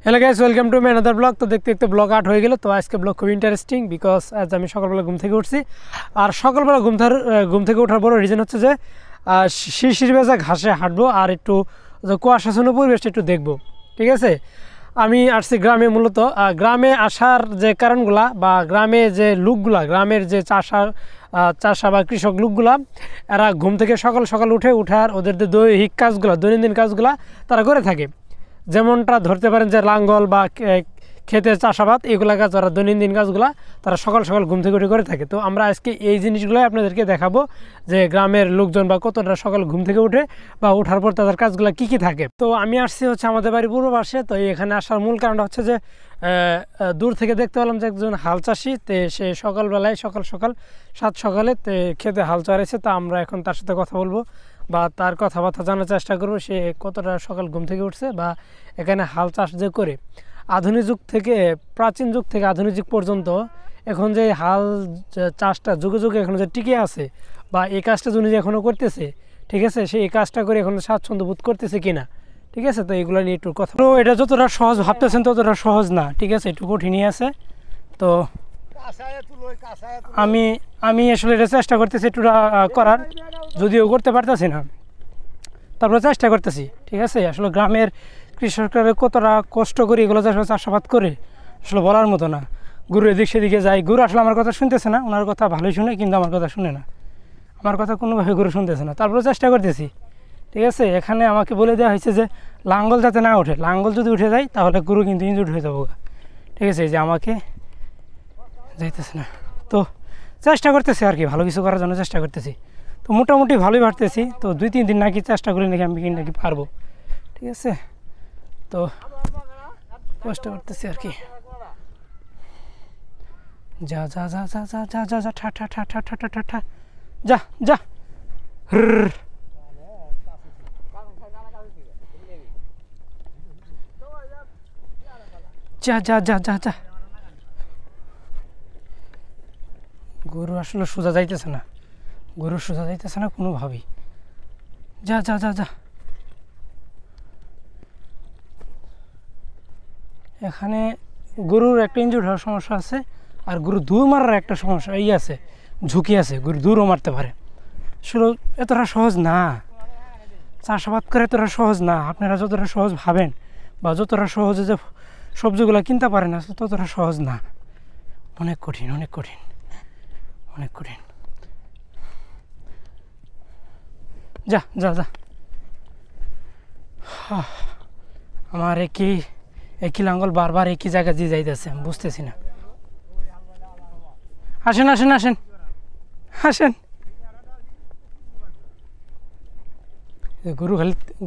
Hello guys, welcome to my another blog. তো দেখতে দেখতে ব্লগ আউট হয়ে গেল। তো আজকে ব্লগ খুব ইন্টারেস্টিং বিকজ আজ আমি সকালবেলা ঘুম থেকে উঠছি। আর সকালবেলা ঘুম থেকে ওঠার বড় রিজন হচ্ছে যে শিরশির ভেজা ঘাসে হাঁটবো আর একটু কুয়াশাচ্ছন্ন পরিবেশটা একটু দেখবো। ঠিক আছে, আমি আসছি গ্রামে। মূলত গ্রামে আসার যে কারণগুলা বা গ্রামে যে লোকগুলা, গ্রামের যে চাষা বা কৃষক লোকগুলা, এরা ঘুম থেকে সকাল সকাল উঠার ওদের যে দৈহিক কাজগুলা, দৈনন্দিন কাজগুলা তারা করে থাকে। যেমনটা ধরতে পারেন যে লাঙ্গল বা ক্ষেতে চাষাবাদ, এগুলা কাজ ওরা দৈনন্দিন কাজগুলা তারা সকাল সকাল ঘুম থেকে উঠে করে থাকে। তো আমরা আজকে এই জিনিসগুলোই আপনাদেরকে দেখাবো যে গ্রামের লোকজন বা কতটা সকাল ঘুম থেকে উঠে বা ওঠার পর তাদের কাজগুলো কি কি থাকে। তো আমি আসছি হচ্ছে আমাদের বাড়ির পূর্ব পাশে। তো এখানে আসার মূল কারণটা হচ্ছে যে দূর থেকে দেখতে পেলাম যে একজন হাল চাষি, তে সে সকালবেলায় সকাল সাত সকালে খেতে হাল চড়াইছে। তা আমরা এখন তার সাথে কথা বলবো বা তার কথাবার্তা জানার চেষ্টা করবো সে কতটা সকাল ঘুম থেকে উঠছে বা এখানে হাল চাষ যে করে আধুনিক যুগ থেকে, প্রাচীন যুগ থেকে আধুনিক যুগ পর্যন্ত এখন যে হাল চাষটা যুগে যুগে এখন যে টিকে আছে বা এই কাজটা উনি যে এখনও করতেছে, ঠিক আছে, সে এই কাজটা করে এখন স্বাচ্ছন্দ্য বোধ করতেছে কিনা। ঠিক আছে, তো এগুলো নিয়ে একটু কথা। তো এটা যতটা সহজ ভাবতেছেন ততটা সহজ না, ঠিক আছে, একটু কঠিনই আছে। তো আমি আসলে এটা চেষ্টা করতেছি একটু করার, যদিও করতে পারতেছি না, তারপরে চেষ্টা করতেছি। ঠিক আছে, আসলে গ্রামের কৃষকরা কতটা কষ্ট করে এগুলো চাষাবাদ করে আসলে বলার মতো না। গরু এদিক সেদিকে যায়, গরু আসলে আমার কথা শুনতেছে না, ওনার কথা ভালোই শুনে কিন্তু আমার কথা শুনে না, আমার কথা কোনোভাবে গরু শুনতেছে না। তারপরে চেষ্টা করতেছি। ঠিক আছে, এখানে আমাকে বলে দেওয়া হয়েছে যে লাঙ্গল যাতে না ওঠে, লাঙ্গল যদি উঠে যায় তাহলে গরু কিন্তু ইনজুর্ড হয়ে যাবো। ঠিক আছে, যে আমাকে যাইতেছে না, তো চেষ্টা করতেছি আর কি, ভালো কিছু করার জন্য চেষ্টা করতেছি। তো মোটামুটি ভালোই পারতেছি। তো 2-3 দিন নাকি চেষ্টা করি নাকি আমি নাকি পারবো। ঠিক আছে, তো কষ্ট করতেছি আর কি। যা যা যা যা যা যা যা যা ঠা ঠা ঠা ঠা ঠা ঠা ঠা ঠা যা যা যা যা যা যা যা। গরু আসলে সোজা যাইতেছে না, গরু সোজা যাইতেছে না কোনোভাবেই। যা যা যা যা। এখানে গরুর একটা ইনজুর্ড হওয়ার সমস্যা আছে, আর গরু দূর মারার একটা সমস্যা আছে, ঝুঁকি আছে, গরু দূরও মারতে পারে। আসলে এতটা সহজ না, চাষাবাদ করে এতটা সহজ না। আপনারা যতটা সহজ ভাবেন বা যতটা সহজে যে সবজিগুলো কিনতে পারেন আসলে ততটা সহজ না, অনেক কঠিন, অনেক কঠিন, অনেক কঠিন। যা যা যা। আমার একই লাঙ্গল বারবার একই জায়গা দিয়ে যাইতেছে, আমি বুঝতেছি না। আসেন আসেন আসেন আসেন।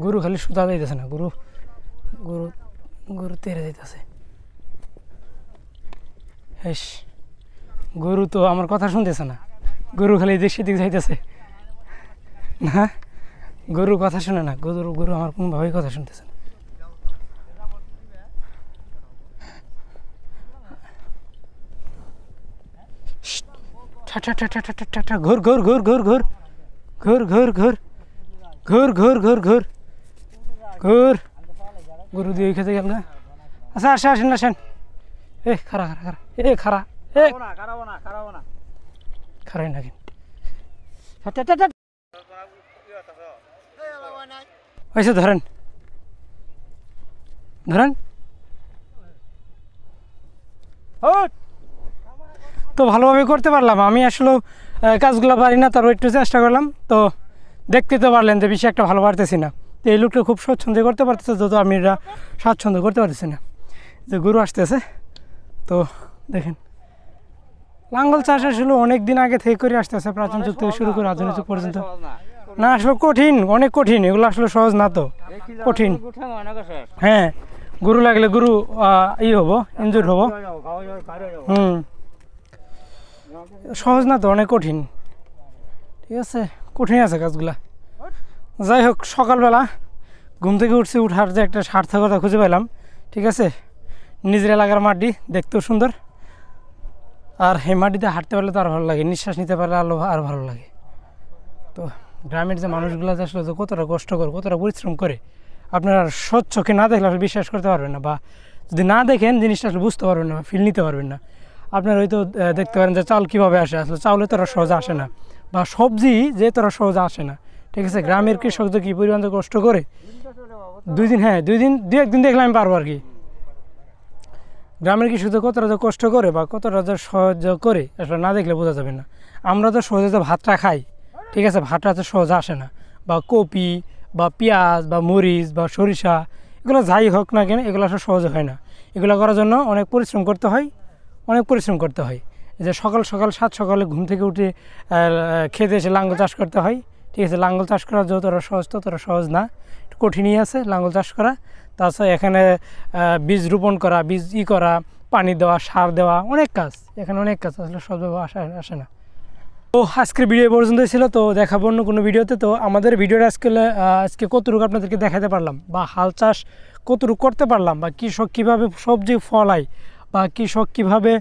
গরু খালি সুতা যাইতেছে না, গরু গরু গরু তেরে যাইতেছে। হেস, গরু তো আমার কথা শুনতেছে না, গরু খালি এদিক সেদিক যাইতেছে না, গরু কথা শুনে না, গরু আমার কোনোভাবেই কথা শুনতেছে না। ঘুর ঘুর ঘুর ঘুর ঘুর ঘুর ঘুর ঘুর ঘুর ঘুর ঘুর ঘুর ঘুর। গরু দিয়ে খেতে গেল না। আচ্ছা আসেন আসেন আসেন। এ খারা খারা খারা, এ খারা, এ খারাই না কিন্তু হয়েছে। ধরেন ধরেন। তো ভালোভাবে করতে পারলাম আমি, আসলে কাজগুলো পারি না, তারপর একটু চেষ্টা করলাম। তো দেখতে তো পারলেন যে বেশি একটা ভালো পারতেছি না। তো এই লোকটা খুব স্বচ্ছন্দে করতে পারতেছে, যত আমি এটা স্বাচ্ছন্দ্য করতে পারতেছি না। যে গরু আসতেছে, তো দেখেন লাঙ্গল চাষ আসলে অনেক দিন আগে থেকে করে আসতেছে, প্রাচীন যুগ থেকে শুরু করে আধুনিক যুগ পর্যন্ত। না আসলে কঠিন, অনেক কঠিন, এগুলো আসলে সহজ না, তো কঠিন। হ্যাঁ, গরু লাগলে গরু হবো, ইনজুর হবো। সহজ না তো, অনেক কঠিন। ঠিক আছে, কঠিন আছে কাজগুলা। যাই হোক, সকালবেলা ঘুম থেকে উঠছি, উঠার যে একটা সার্থকতা খুঁজে পেলাম। ঠিক আছে, নিজের এলাকার মাটি দেখতেও সুন্দর, আর এই মাটিতে হাঁটতে পারলে তো আর ভালো লাগে, নিঃশ্বাস নিতে পারলে আর ভালো লাগে। তো গ্রামের যে মানুষগুলো আসলে কতটা কষ্ট করে, কতটা পরিশ্রম করে, আপনারা স্বচ্ছকে না দেখলে বিশ্বাস করতে পারবেন না, বা যদি না দেখেন জিনিসটা আসলে বুঝতে পারবেন না, ফিল নিতে পারবেন না। আপনার হয়তো দেখতে পারেন যে চাউল কীভাবে আসে, আসলে চাউলে তোরা সহজে আসে না, বা সবজি যে তোরা সহজে আসে না, ঠিক আছে। গ্রামের কৃষক যে কী পরিমাণ কষ্ট করে, দুই একদিন দেখলে আমি পারবো আর কি। গ্রামের কৃষক যে কতটা যে কষ্ট করে বা কতটা যে সহজ করে আসলে না দেখলে বোঝা যাবে না। আমরা তো সহজে যে ভাতটা খাই, ঠিক আছে, ভাতটা তো সহজে আসে না, বা কপি বা পেঁয়াজ বা মরিচ বা সরিষা এগুলো যাই হোক না কেন এগুলো আসলে সহজে হয় না। এগুলো করার জন্য অনেক পরিশ্রম করতে হয়, অনেক পরিশ্রম করতে হয়। যে সকাল সকাল সাত সকালে ঘুম থেকে উঠে খেতে এসে লাঙ্গল চাষ করতে হয়, ঠিক আছে। লাঙ্গল চাষ করা যতটা সহজ ততটা সহজ না, একটু কঠিনই আছে লাঙ্গল চাষ করা। তাছাড়া এখানে বীজ রোপণ করা, বীজ করা, পানি দেওয়া, সার দেওয়া, অনেক কাজ, এখানে অনেক কাজ, আসলে সবভাবে আসে না। তো আজকের ভিডিও পর্যন্তই ছিল, তো দেখাবো অন্য কোনো ভিডিওতে। তো আমাদের ভিডিওটা আজকে কতটুকু আপনাদেরকে দেখাতে পারলাম, বা হাল চাষ কতটুকু করতে পারলাম, বা কৃষক কীভাবে সবজি ফলায়, বা কৃষক কীভাবে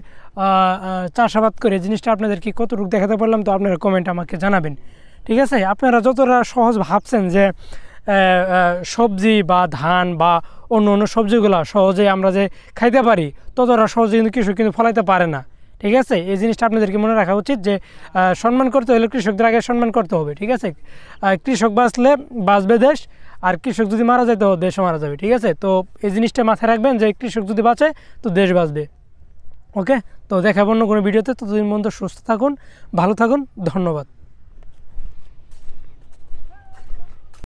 চাষাবাদ করে, জিনিসটা আপনাদেরকে কতটুকু দেখাতে পারলাম, তো আপনারা কমেন্ট আমাকে জানাবেন, ঠিক আছে। আপনারা যতটা সহজ ভাবছেন যে সবজি বা ধান বা অন্য অন্য সবজিগুলো সহজে আমরা যে খাইতে পারি, ততটা সহজে কিন্তু কৃষক কিন্তু ফলাইতে পারে না, ঠিক আছে। এই জিনিসটা আপনাদেরকে মনে রাখা উচিত যে সম্মান করতে হলে কৃষকদের আগে সম্মান করতে হবে, ঠিক আছে। কৃষক বাঁচবে দেশ, আর কৃষক যদি মারা যায় তো দেশও মারা যাবে, ঠিক আছে। তো এই জিনিসটা মাথায় রাখবেন যে কৃষক যদি বাঁচে তো দেশ বাঁচবে। ওকে, তো দেখাবো অন্য কোনো ভিডিওতে। ততদিন পর্যন্ত সুস্থ থাকুন, ভালো থাকুন, ধন্যবাদ।